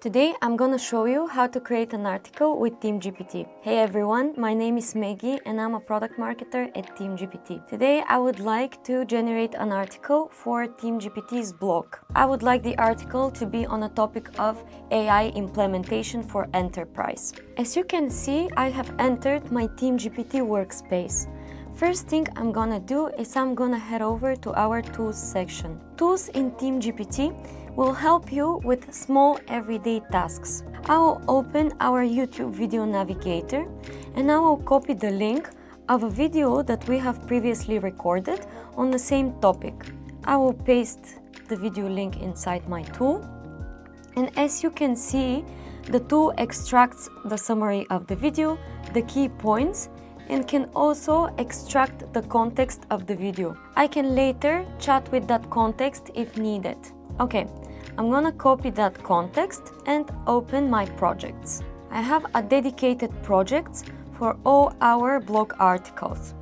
Today I'm gonna show you how to create an article with Team-GPT. Hey everyone, my name is Meggie and I'm a product marketer at Team-GPT. Today I would like to generate an article for Team-GPT's blog. I would like the article to be on a topic of AI implementation for enterprise. As you can see, I have entered my Team-GPT workspace. First thing I'm gonna do is I'm gonna head over to our tools section. Tools in Team-GPT will help you with small everyday tasks. I will open our YouTube video navigator and I will copy the link of a video that we have previously recorded on the same topic. I will paste the video link inside my tool, and as you can see, the tool extracts the summary of the video, the key points, and can also extract the context of the video. I can later chat with that context if needed. Okay, I'm gonna copy that context and open my projects. I have a dedicated project for all our blog articles.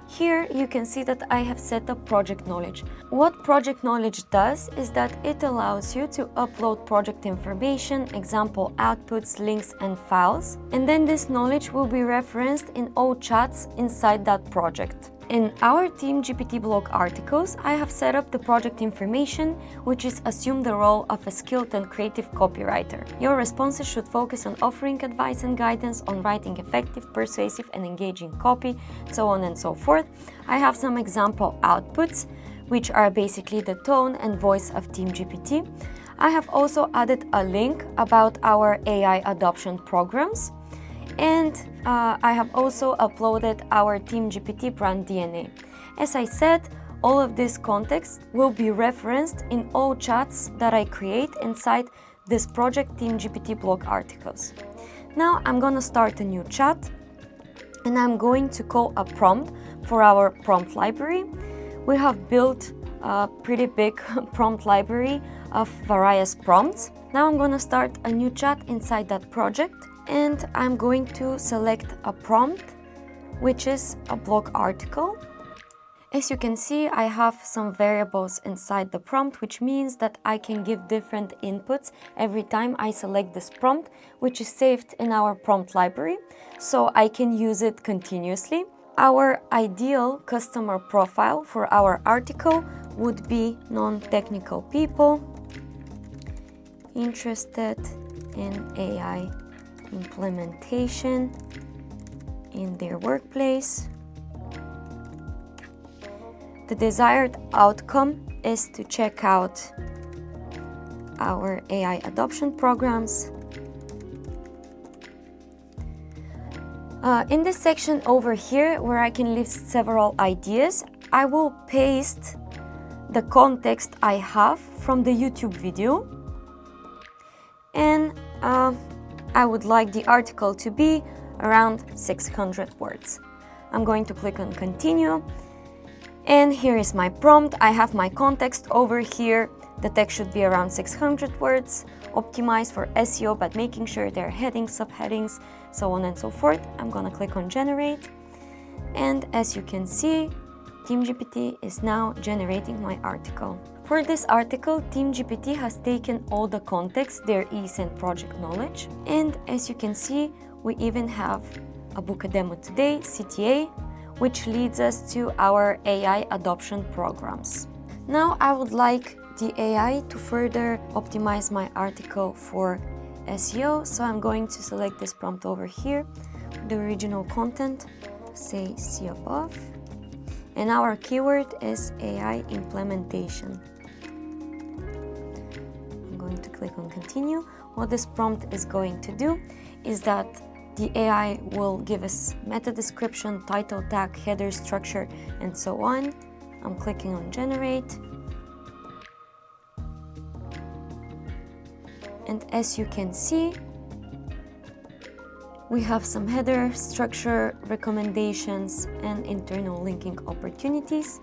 Here you can see that I have set up project knowledge. What project knowledge does is that it allows you to upload project information, example outputs, links and files, and then this knowledge will be referenced in all chats inside that project. In our Team-GPT blog articles, I have set up the project information, which is assume the role of a skilled and creative copywriter. Your responses should focus on offering advice and guidance on writing effective, persuasive and engaging copy, so on and so forth. I have some example outputs, which are basically the tone and voice of Team-GPT. I have also added a link about our AI adoption programs. And I have also uploaded our Team-GPT brand DNA. As I said, all of this context will be referenced in all chats that I create inside this project Team-GPT blog articles. Now I'm gonna start a new chat and I'm going to call a prompt for our prompt library. We have built a pretty big prompt library of various prompts. Now I'm gonna start a new chat inside that project. And I'm going to select a prompt, which is a blog article. As you can see, I have some variables inside the prompt, which means that I can give different inputs every time I select this prompt, which is saved in our prompt library, so I can use it continuously. Our ideal customer profile for our article would be non-technical people interested in AI implementation in their workplace. The desired outcome is to check out our AI adoption programs. In this section over here, where I can list several ideas, I will paste the context I have from the YouTube video, and I would like the article to be around 600 words. I'm going to click on continue, and here is my prompt. I have my context over here. The text should be around 600 words, optimized for SEO, but making sure there are headings, subheadings, so on and so forth. I'm gonna click on generate, and as you can see, Team-GPT is now generating my article. For this article, Team-GPT has taken all the context, there is and project knowledge. And as you can see, we even have a book a demo today, CTA, which leads us to our AI adoption programs. Now I would like the AI to further optimize my article for SEO. So I'm going to select this prompt over here, the original content, say see above. And our keyword is AI implementation. I'm going to click on continue. What this prompt is going to do is that the AI will give us meta description, title tag, header structure, and so on. I'm clicking on generate. And as you can see, we have some header, structure, recommendations, and internal linking opportunities.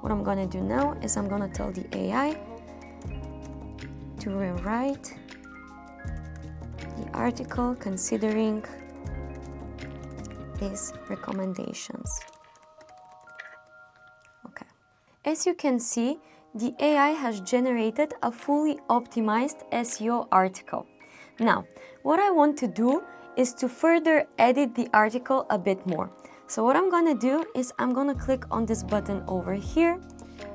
What I'm gonna do now is I'm gonna tell the AI to rewrite the article considering these recommendations. Okay. As you can see, the AI has generated a fully optimized SEO article. Now, what I want to do is to further edit the article a bit more. So what I'm gonna do is I'm gonna click on this button over here,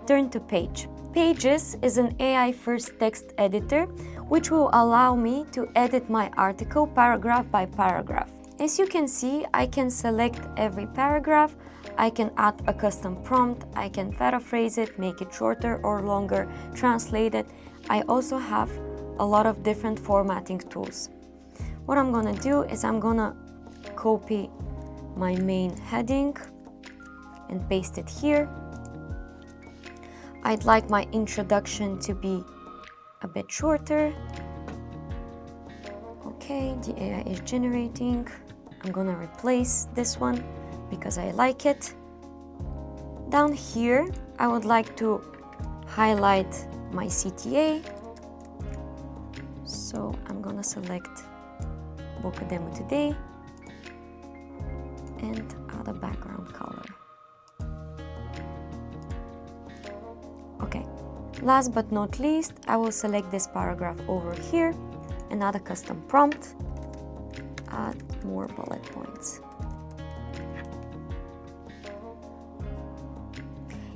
turn to page. Pages is an AI-first text editor, which will allow me to edit my article paragraph by paragraph. As you can see, I can select every paragraph, I can add a custom prompt, I can paraphrase it, make it shorter or longer, translate it. I also have a lot of different formatting tools. What I'm gonna do is I'm gonna copy my main heading and paste it here. I'd like my introduction to be a bit shorter. Okay, the AI is generating. I'm gonna replace this one because I like it. Down here, I would like to highlight my CTA. So I'm gonna select book a demo today and add a background color. Okay, last but not least, I will select this paragraph over here and add a custom prompt, add more bullet points.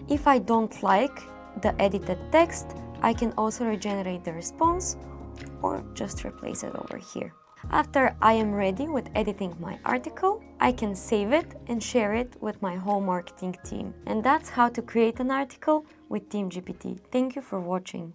If I don't like the edited text, I can also regenerate the response or just replace it over here. After I am ready with editing my article, I can save it and share it with my whole marketing team. And that's how to create an article with Team-GPT. Thank you for watching.